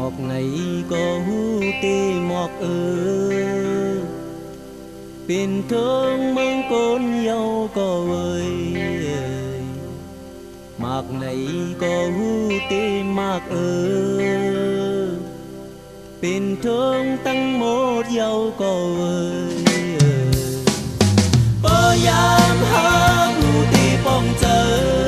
một ngày có hú tê mọc bên thương mong con nhau có ơi mạc này có hú tê mạc bên thương tăng một nhau có ơi có yam hang hú tê bong chơi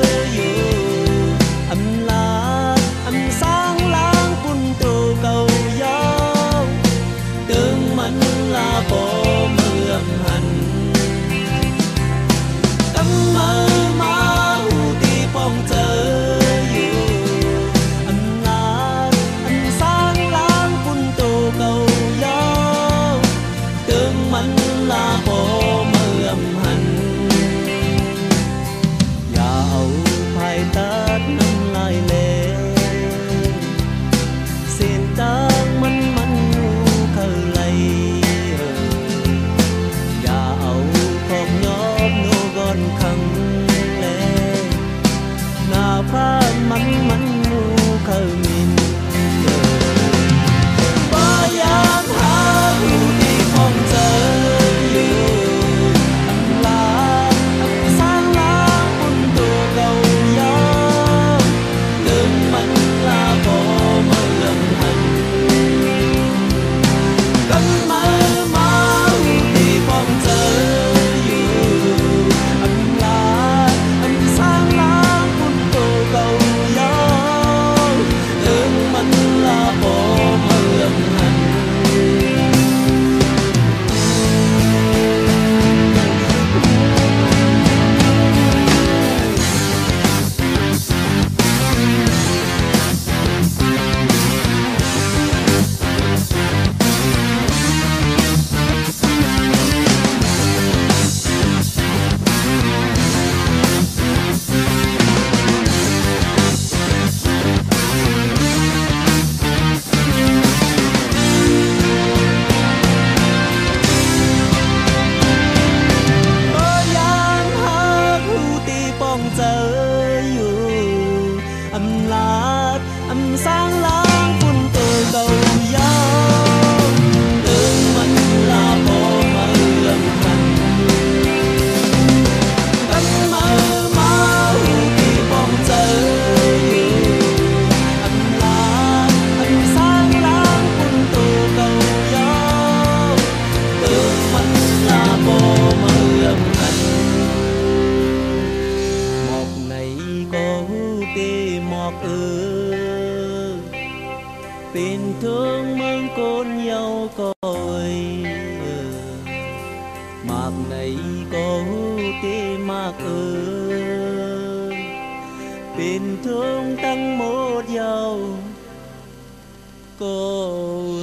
tình thương mong con nhau coi mạc này có tê mạc tình thương tăng một nhau coi